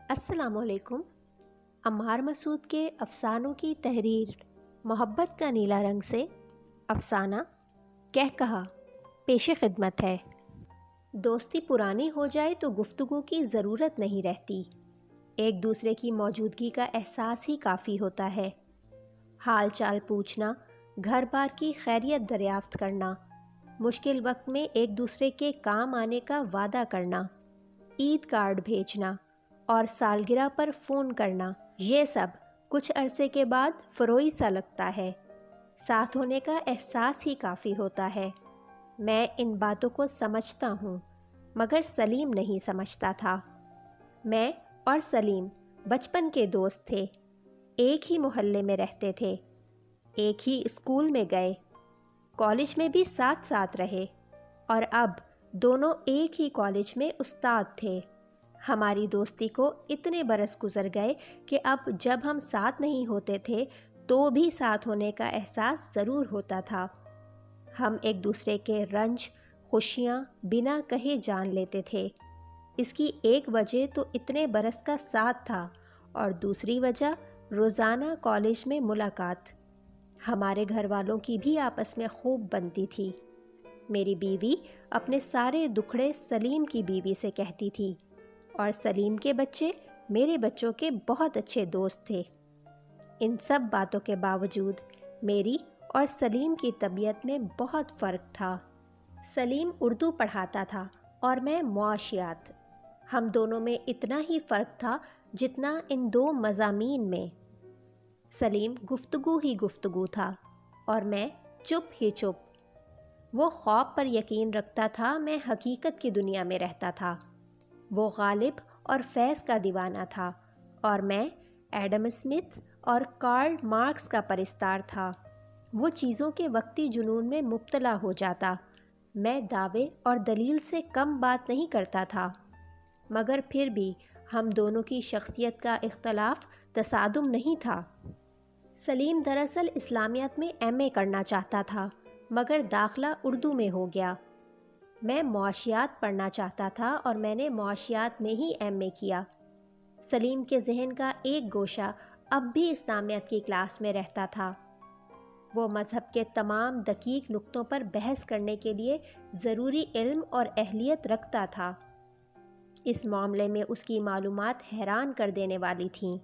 السلام علیکم۔ عمار مسعود کے افسانوں کی تحریر محبت کا نیلا رنگ سے افسانہ کہا پیش خدمت ہے۔ دوستی پرانی ہو جائے تو گفتگو کی ضرورت نہیں رہتی، ایک دوسرے کی موجودگی کا احساس ہی کافی ہوتا ہے۔ حال چال پوچھنا، گھر بار کی خیریت دریافت کرنا، مشکل وقت میں ایک دوسرے کے کام آنے کا وعدہ کرنا، عید کارڈ بھیجنا اور سالگرہ پر فون کرنا، یہ سب کچھ عرصے کے بعد فروئی سا لگتا ہے، ساتھ ہونے کا احساس ہی کافی ہوتا ہے۔ میں ان باتوں کو سمجھتا ہوں، مگر سلیم نہیں سمجھتا تھا۔ میں اور سلیم بچپن کے دوست تھے، ایک ہی محلے میں رہتے تھے، ایک ہی اسکول میں گئے، کالج میں بھی ساتھ ساتھ رہے، اور اب دونوں ایک ہی کالج میں استاد تھے۔ ہماری دوستی کو اتنے برس گزر گئے کہ اب جب ہم ساتھ نہیں ہوتے تھے تو بھی ساتھ ہونے کا احساس ضرور ہوتا تھا۔ ہم ایک دوسرے کے رنج خوشیاں بنا کہے جان لیتے تھے۔ اس کی ایک وجہ تو اتنے برس کا ساتھ تھا، اور دوسری وجہ روزانہ کالج میں ملاقات۔ ہمارے گھر والوں کی بھی آپس میں خوب بنتی تھی۔ میری بیوی اپنے سارے دکھڑے سلیم کی بیوی سے کہتی تھی، اور سلیم کے بچے میرے بچوں کے بہت اچھے دوست تھے۔ ان سب باتوں کے باوجود میری اور سلیم کی طبیعت میں بہت فرق تھا۔ سلیم اردو پڑھاتا تھا اور میں معاشیات۔ ہم دونوں میں اتنا ہی فرق تھا جتنا ان دو مضامین میں۔ سلیم گفتگو ہی گفتگو تھا اور میں چپ ہی چپ۔ وہ خواب پر یقین رکھتا تھا، میں حقیقت کی دنیا میں رہتا تھا۔ وہ غالب اور فیض کا دیوانہ تھا، اور میں ایڈم اسمتھ اور کارل مارکس کا پرستار تھا۔ وہ چیزوں کے وقتی جنون میں مبتلا ہو جاتا، میں دعوے اور دلیل سے کم بات نہیں کرتا تھا، مگر پھر بھی ہم دونوں کی شخصیت کا اختلاف تصادم نہیں تھا۔ سلیم دراصل اسلامیات میں ایم اے کرنا چاہتا تھا، مگر داخلہ اردو میں ہو گیا۔ میں معاشیات پڑھنا چاہتا تھا اور میں نے معاشیات میں ہی ایم اے کیا۔ سلیم کے ذہن کا ایک گوشہ اب بھی اسلامیات کی کلاس میں رہتا تھا۔ وہ مذہب کے تمام دقیق نقطوں پر بحث کرنے کے لیے ضروری علم اور اہلیت رکھتا تھا۔ اس معاملے میں اس کی معلومات حیران کر دینے والی تھیں۔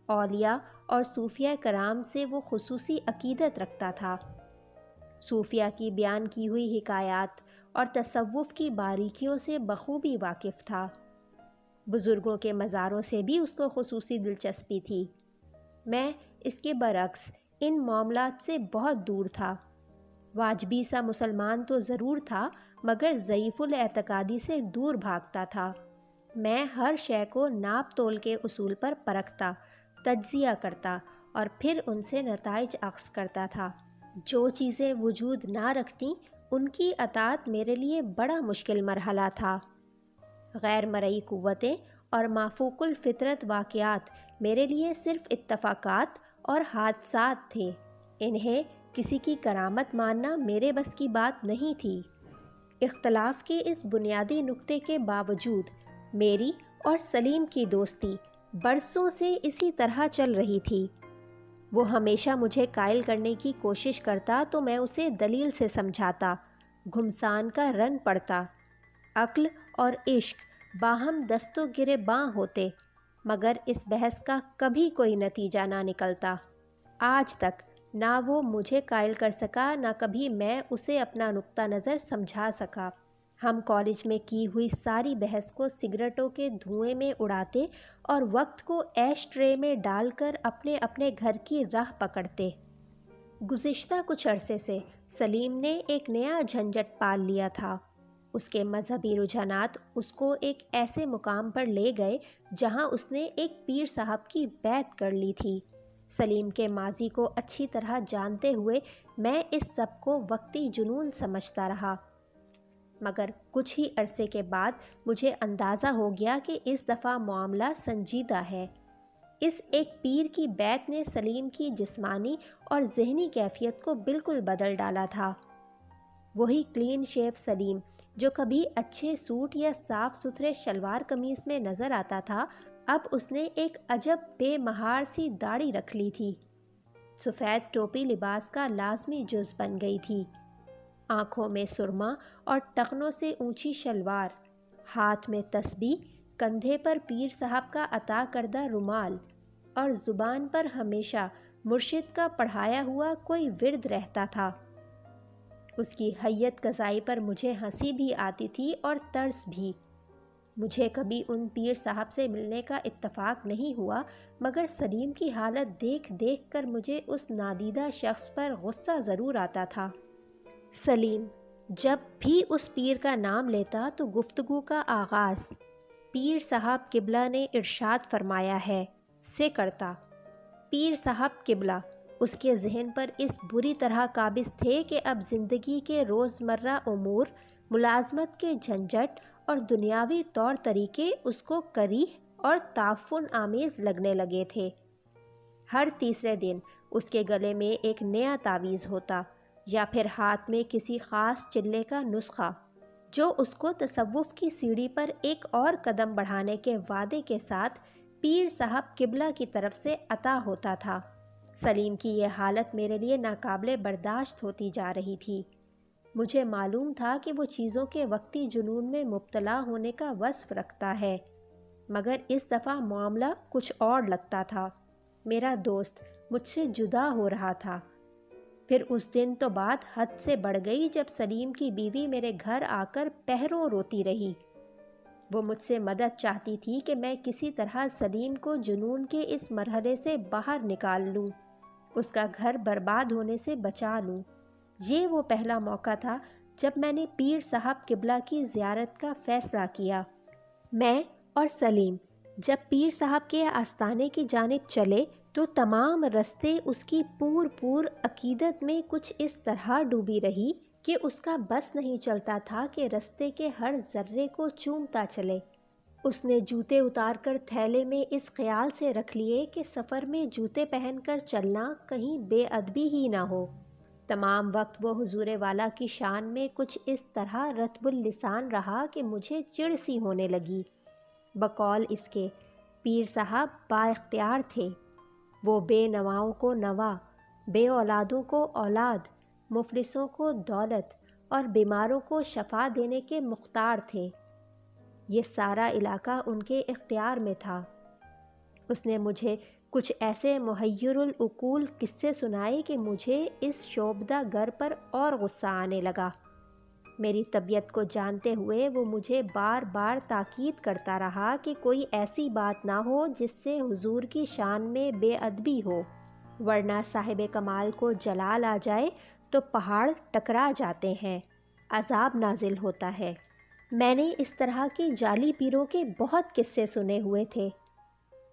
اولیاء اور صوفیہ کرام سے وہ خصوصی عقیدت رکھتا تھا۔ صوفیہ کی بیان کی ہوئی حکایات اور تصوف کی باریکیوں سے بخوبی واقف تھا۔ بزرگوں کے مزاروں سے بھی اس کو خصوصی دلچسپی تھی۔ میں اس کے برعکس ان معاملات سے بہت دور تھا۔ واجبی سا مسلمان تو ضرور تھا، مگر ضعیف الاعتقادی سے دور بھاگتا تھا۔ میں ہر شے کو ناپ تول کے اصول پر پرکھتا، تجزیہ کرتا اور پھر ان سے نتائج اخذ کرتا تھا۔ جو چیزیں وجود نہ رکھتیں ان کی اطاعت میرے لیے بڑا مشکل مرحلہ تھا۔ غیر مرئی قوتیں اور مافوق الفطرت واقعات میرے لیے صرف اتفاقات اور حادثات تھے، انہیں کسی کی کرامت ماننا میرے بس کی بات نہیں تھی۔ اختلاف کے اس بنیادی نقطے کے باوجود میری اور سلیم کی دوستی برسوں سے اسی طرح چل رہی تھی۔ وہ ہمیشہ مجھے قائل کرنے کی کوشش کرتا تو میں اسے دلیل سے سمجھاتا، گھمسان کا رن پڑتا۔ عقل اور عشق باہم دست و گریباں ہوتے، مگر اس بحث کا کبھی کوئی نتیجہ نہ نکلتا۔ آج تک نہ وہ مجھے قائل کر سکا، نہ کبھی میں اسے اپنا نقطہ نظر سمجھا سکا۔ ہم کالج میں کی ہوئی ساری بحث کو سگریٹوں کے دھوئیں میں اڑاتے اور وقت کو ایش ٹرے میں ڈال کر اپنے اپنے گھر کی راہ پکڑتے۔ گزشتہ کچھ عرصے سے سلیم نے ایک نیا جھنجٹ پال لیا تھا۔ اس کے مذہبی رجحانات اس کو ایک ایسے مقام پر لے گئے جہاں اس نے ایک پیر صاحب کی بیعت کر لی تھی۔ سلیم کے ماضی کو اچھی طرح جانتے ہوئے میں اس سب کو وقتی جنون سمجھتا رہا، مگر کچھ ہی عرصے کے بعد مجھے اندازہ ہو گیا کہ اس دفعہ معاملہ سنجیدہ ہے۔ اس ایک پیر کی بیعت نے سلیم کی جسمانی اور ذہنی کیفیت کو بالکل بدل ڈالا تھا۔ وہی کلین شیو سلیم، جو کبھی اچھے سوٹ یا صاف ستھرے شلوار قمیص میں نظر آتا تھا، اب اس نے ایک عجب بے مہار سی داڑھی رکھ لی تھی۔ سفید ٹوپی لباس کا لازمی جز بن گئی تھی۔ آنکھوں میں سرما اور ٹخنوں سے اونچی شلوار، ہاتھ میں تسبیح، کندھے پر پیر صاحب کا عطا کردہ رومال، اور زبان پر ہمیشہ مرشد کا پڑھایا ہوا کوئی ورد رہتا تھا۔ اس کی حیت قضائی پر مجھے ہنسی بھی آتی تھی اور ترس بھی۔ مجھے کبھی ان پیر صاحب سے ملنے کا اتفاق نہیں ہوا، مگر سلیم کی حالت دیکھ دیکھ کر مجھے اس نادیدہ شخص پر غصہ ضرور آتا تھا۔ سلیم جب بھی اس پیر کا نام لیتا تو گفتگو کا آغاز "پیر صاحب قبلہ نے ارشاد فرمایا ہے" سے کرتا۔ پیر صاحب قبلہ اس کے ذہن پر اس بری طرح قابض تھے کہ اب زندگی کے روزمرہ امور، ملازمت کے جھنجھٹ اور دنیاوی طور طریقے اس کو کریہ اور تعفن آمیز لگنے لگے تھے۔ ہر تیسرے دن اس کے گلے میں ایک نیا تعویذ ہوتا، یا پھر ہاتھ میں کسی خاص چلے کا نسخہ، جو اس کو تصوف کی سیڑھی پر ایک اور قدم بڑھانے کے وعدے کے ساتھ پیر صاحب قبلہ کی طرف سے عطا ہوتا تھا۔ سلیم کی یہ حالت میرے لیے ناقابل برداشت ہوتی جا رہی تھی۔ مجھے معلوم تھا کہ وہ چیزوں کے وقتی جنون میں مبتلا ہونے کا وصف رکھتا ہے، مگر اس دفعہ معاملہ کچھ اور لگتا تھا۔ میرا دوست مجھ سے جدا ہو رہا تھا۔ پھر اس دن تو بات حد سے بڑھ گئی جب سلیم کی بیوی میرے گھر آ کر پہروں روتی رہی۔ وہ مجھ سے مدد چاہتی تھی کہ میں کسی طرح سلیم کو جنون کے اس مرحلے سے باہر نکال لوں، اس کا گھر برباد ہونے سے بچا لوں۔ یہ وہ پہلا موقع تھا جب میں نے پیر صاحب قبلہ کی زیارت کا فیصلہ کیا۔ میں اور سلیم جب پیر صاحب کے آستانے کی جانب چلے تو تمام رستے اس کی پور عقیدت میں کچھ اس طرح ڈوبی رہی کہ اس کا بس نہیں چلتا تھا کہ رستے کے ہر ذرے کو چومتا چلے۔ اس نے جوتے اتار کر تھیلے میں اس خیال سے رکھ لیے کہ سفر میں جوتے پہن کر چلنا کہیں بے ادبی ہی نہ ہو۔ تمام وقت وہ حضور والا کی شان میں کچھ اس طرح رطب اللسان رہا کہ مجھے چڑ سی ہونے لگی۔ بقول اس کے پیر صاحب با اختیار تھے۔ وہ بے نواؤں کو نوا، بے اولادوں کو اولاد، مفلسوں کو دولت اور بیماروں کو شفا دینے کے مختار تھے۔ یہ سارا علاقہ ان کے اختیار میں تھا۔ اس نے مجھے کچھ ایسے محیر العقول قصے سنائے کہ مجھے اس شعبدہ گر پر اور غصہ آنے لگا۔ میری طبیعت کو جانتے ہوئے وہ مجھے بار بار تاکید کرتا رہا کہ کوئی ایسی بات نہ ہو جس سے حضور کی شان میں بے ادبی ہو، ورنہ صاحب کمال کو جلال آ جائے تو پہاڑ ٹکرا جاتے ہیں، عذاب نازل ہوتا ہے۔ میں نے اس طرح کے جعلی پیروں کے بہت قصے سنے ہوئے تھے۔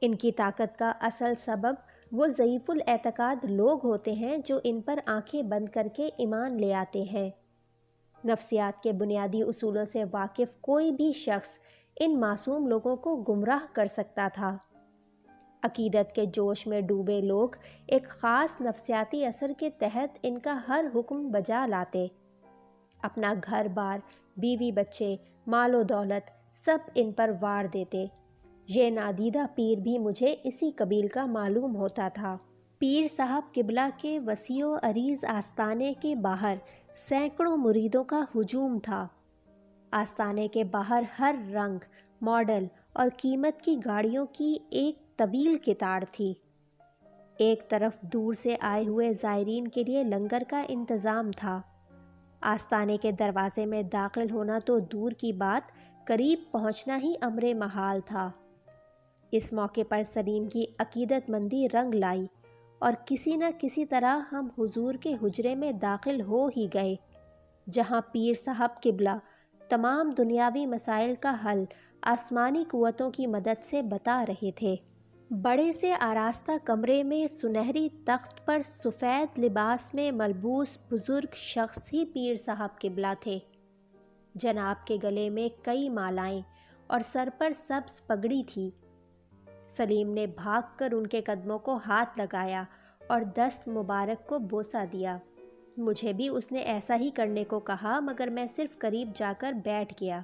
ان کی طاقت کا اصل سبب وہ ضعیف الاعتقاد لوگ ہوتے ہیں جو ان پر آنکھیں بند کر کے ایمان لے آتے ہیں۔ نفسیات کے بنیادی اصولوں سے واقف کوئی بھی شخص ان معصوم لوگوں کو گمراہ کر سکتا تھا۔ عقیدت کے جوش میں ڈوبے لوگ ایک خاص نفسیاتی اثر کے تحت ان کا ہر حکم بجا لاتے۔ اپنا گھر بار، بیوی بچے، مال و دولت سب ان پر وار دیتے۔ یہ نادیدہ پیر بھی مجھے اسی قبیل کا معلوم ہوتا تھا۔ پیر صاحب قبلہ کے وسیع و عریض آستانے کے باہر سینکڑوں مریدوں کا ہجوم تھا۔ آستانے کے باہر ہر رنگ، ماڈل اور قیمت کی گاڑیوں کی ایک طویل قطار تھی۔ ایک طرف دور سے آئے ہوئے زائرین کے لیے لنگر کا انتظام تھا۔ آستانے کے دروازے میں داخل ہونا تو دور کی بات، قریب پہنچنا ہی امر محال تھا۔ اس موقع پر سلیم کی عقیدت مندی رنگ لائی اور کسی نہ کسی طرح ہم حضور کے حجرے میں داخل ہو ہی گئے، جہاں پیر صاحب قبلہ تمام دنیاوی مسائل کا حل آسمانی قوتوں کی مدد سے بتا رہے تھے۔ بڑے سے آراستہ کمرے میں سنہری تخت پر سفید لباس میں ملبوس بزرگ شخص ہی پیر صاحب قبلہ تھے۔ جناب کے گلے میں کئی مالائیں اور سر پر سبز پگڑی تھی۔ سلیم نے بھاگ کر ان کے قدموں کو ہاتھ لگایا اور دست مبارک کو بوسہ دیا۔ مجھے بھی اس نے ایسا ہی کرنے کو کہا، مگر میں صرف قریب جا کر بیٹھ گیا۔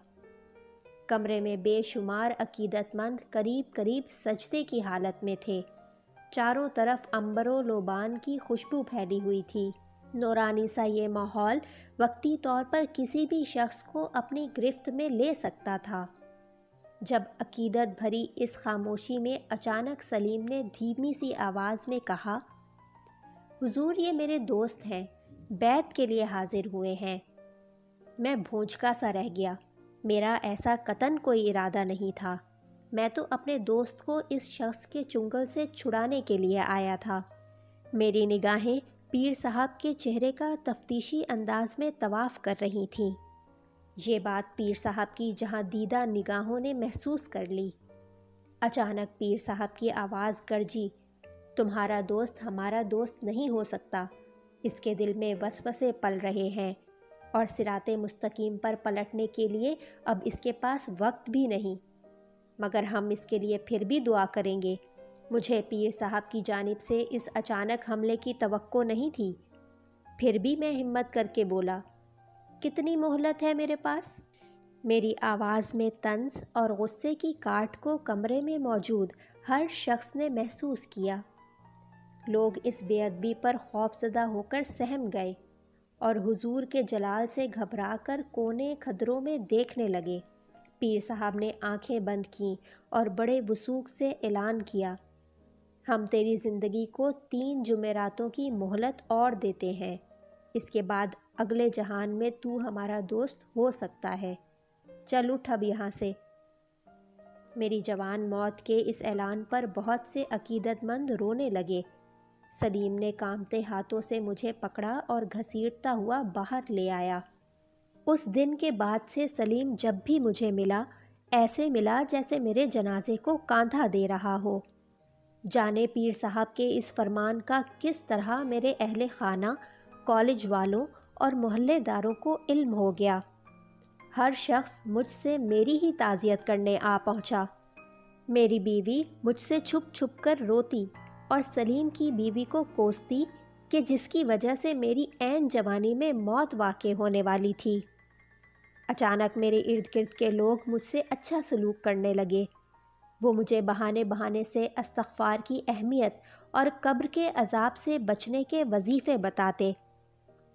کمرے میں بے شمار عقیدت مند قریب قریب سجدے کی حالت میں تھے۔ چاروں طرف عنبر و لوبان کی خوشبو پھیلی ہوئی تھی۔ نورانی سا یہ ماحول وقتی طور پر کسی بھی شخص کو اپنی گرفت میں لے سکتا تھا۔ جب عقیدت بھری اس خاموشی میں اچانک سلیم نے دھیمی سی آواز میں کہا، حضور یہ میرے دوست ہیں، بیعت کے لیے حاضر ہوئے ہیں۔ میں بھونچکا سا رہ گیا۔ میرا ایسا قطعاً کوئی ارادہ نہیں تھا۔ میں تو اپنے دوست کو اس شخص کے چنگل سے چھڑانے کے لیے آیا تھا۔ میری نگاہیں پیر صاحب کے چہرے کا تفتیشی انداز میں طواف کر رہی تھیں۔ یہ بات پیر صاحب کی جہاں دیدہ نگاہوں نے محسوس کر لی۔ اچانک پیر صاحب کی آواز گرجی، تمہارا دوست ہمارا دوست نہیں ہو سکتا۔ اس کے دل میں وسوسے پل رہے ہیں، اور صراط مستقیم پر پلٹنے کے لیے اب اس کے پاس وقت بھی نہیں، مگر ہم اس کے لیے پھر بھی دعا کریں گے۔ مجھے پیر صاحب کی جانب سے اس اچانک حملے کی توقع نہیں تھی، پھر بھی میں ہمت کر کے بولا، کتنی مہلت ہے میرے پاس؟ میری آواز میں طنز اور غصے کی کاٹ کو کمرے میں موجود ہر شخص نے محسوس کیا۔ لوگ اس بے ادبی پر خوفزدہ ہو کر سہم گئے اور حضور کے جلال سے گھبرا کر کونے کھدروں میں دیکھنے لگے۔ پیر صاحب نے آنکھیں بند کیں اور بڑے وثوق سے اعلان کیا، ہم تیری زندگی کو 3 جمعراتوں کی مہلت اور دیتے ہیں، اس کے بعد اگلے جہان میں تو ہمارا دوست ہو سکتا ہے، چل اٹھ اب یہاں سے۔ میری جوان موت کے اس اعلان پر بہت سے عقیدت مند رونے لگے۔ سلیم نے کانپتے ہاتھوں سے مجھے پکڑا اور گھسیٹتا ہوا باہر لے آیا۔ اس دن کے بعد سے سلیم جب بھی مجھے ملا، ایسے ملا جیسے میرے جنازے کو کاندھا دے رہا ہو۔ جانے پیر صاحب کے اس فرمان کا کس طرح میرے اہل خانہ، کالج والوں اور محلے داروں کو علم ہو گیا۔ ہر شخص مجھ سے میری ہی تعزیت کرنے آ پہنچا۔ میری بیوی مجھ سے چھپ چھپ کر روتی اور سلیم کی بیوی کو کوستی کہ جس کی وجہ سے میری عین جوانی میں موت واقع ہونے والی تھی۔ اچانک میرے ارد گرد کے لوگ مجھ سے اچھا سلوک کرنے لگے۔ وہ مجھے بہانے بہانے سے استغفار کی اہمیت اور قبر کے عذاب سے بچنے کے وظیفے بتاتے،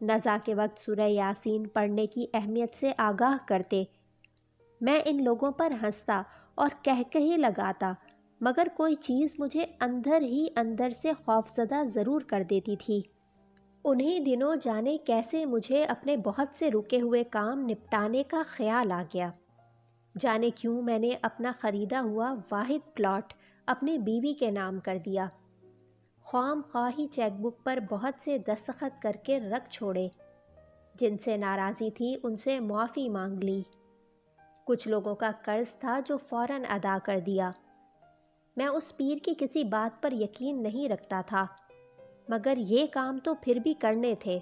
نزا کے وقت سورہ یاسین پڑھنے کی اہمیت سے آگاہ کرتے۔ میں ان لوگوں پر ہنستا اور کہی لگاتا، مگر کوئی چیز مجھے اندر ہی اندر سے خوفزدہ ضرور کر دیتی تھی۔ انہی دنوں جانے کیسے مجھے اپنے بہت سے رکے ہوئے کام نپٹانے کا خیال آ گیا۔ جانے کیوں میں نے اپنا خریدا ہوا واحد پلاٹ اپنی بیوی کے نام کر دیا۔ خواہ خواہی چیک بک پر بہت سے دستخط کر کے رکھ چھوڑے۔ جن سے ناراضی تھی ان سے معافی مانگ لی۔ کچھ لوگوں کا قرض تھا جو فوراً ادا کر دیا۔ میں اس پیر کی کسی بات پر یقین نہیں رکھتا تھا، مگر یہ کام تو پھر بھی کرنے تھے۔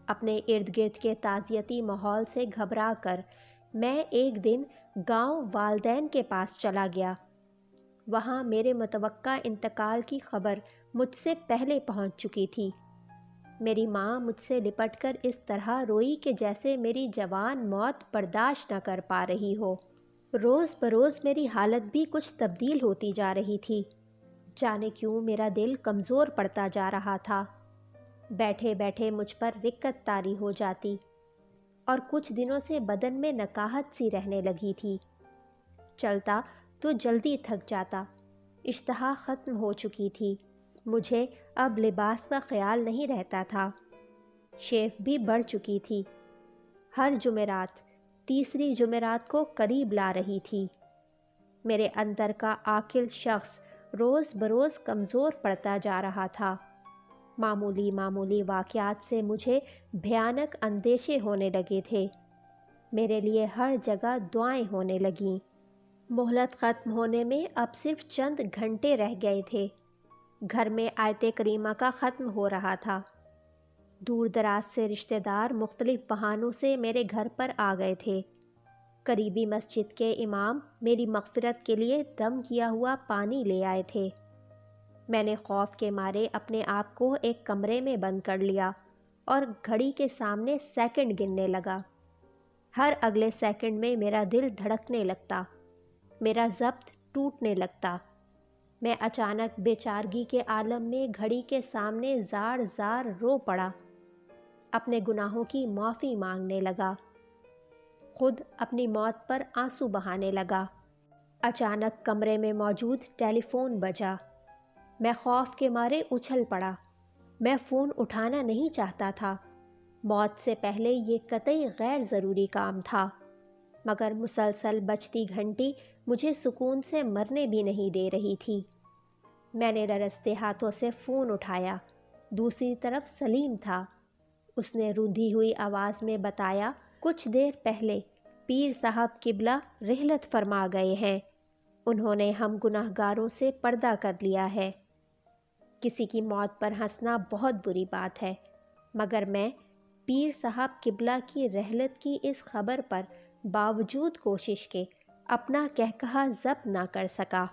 اپنے ارد گرد کے تعزیتی ماحول سے گھبرا کر میں ایک دن گاؤں والدین کے پاس چلا گیا۔ وہاں میرے متوقع انتقال کی خبر مجھ سے پہلے پہنچ چکی تھی۔ میری ماں مجھ سے لپٹ کر اس طرح روئی کہ جیسے میری جوان موت برداشت نہ کر پا رہی ہو۔ روز بروز میری حالت بھی کچھ تبدیل ہوتی جا رہی تھی۔ جانے کیوں میرا دل کمزور پڑتا جا رہا تھا۔ بیٹھے بیٹھے مجھ پر رکت طاری ہو جاتی اور کچھ دنوں سے بدن میں نکاہت سی رہنے لگی تھی۔ چلتا تو جلدی تھک جاتا۔ اشتہا ختم ہو چکی تھی۔ مجھے اب لباس کا خیال نہیں رہتا تھا۔ شیف بھی بڑھ چکی تھی۔ ہر جمعرات تیسری جمعرات کو قریب لا رہی تھی۔ میرے اندر کا عاقل شخص روز بروز کمزور پڑتا جا رہا تھا۔ معمولی معمولی واقعات سے مجھے بھیانک اندیشے ہونے لگے تھے۔ میرے لیے ہر جگہ دعائیں ہونے لگیں۔ مہلت ختم ہونے میں اب صرف چند گھنٹے رہ گئے تھے۔ گھر میں آیت کریمہ کا ختم ہو رہا تھا۔ دور دراز سے رشتہ دار مختلف بہانوں سے میرے گھر پر آ گئے تھے۔ قریبی مسجد کے امام میری مغفرت کے لیے دم کیا ہوا پانی لے آئے تھے۔ میں نے خوف کے مارے اپنے آپ کو ایک کمرے میں بند کر لیا اور گھڑی کے سامنے سیکنڈ گننے لگا۔ ہر اگلے سیکنڈ میں میرا دل دھڑکنے لگتا، میرا ضبط ٹوٹنے لگتا۔ میں اچانک بے چارگی کے عالم میں گھڑی کے سامنے زار زار رو پڑا، اپنے گناہوں کی معافی مانگنے لگا، خود اپنی موت پر آنسو بہانے لگا۔ اچانک کمرے میں موجود ٹیلی فون بجا۔ میں خوف کے مارے اچھل پڑا۔ میں فون اٹھانا نہیں چاہتا تھا، موت سے پہلے یہ قطعی غیر ضروری کام تھا، مگر مسلسل بجتی گھنٹی مجھے سکون سے مرنے بھی نہیں دے رہی تھی۔ میں نے ررستے ہاتھوں سے فون اٹھایا۔ دوسری طرف سلیم تھا۔ اس نے رودھی ہوئی آواز میں بتایا، کچھ دیر پہلے پیر صاحب قبلہ رحلت فرما گئے ہیں، انہوں نے ہم گناہ گاروں سے پردہ کر لیا ہے۔ کسی کی موت پر ہنسنا بہت بری بات ہے، مگر میں پیر صاحب قبلہ کی رحلت کی اس خبر پر باوجود کوشش کے اپنا قہقہا ضبط نہ کر سکا۔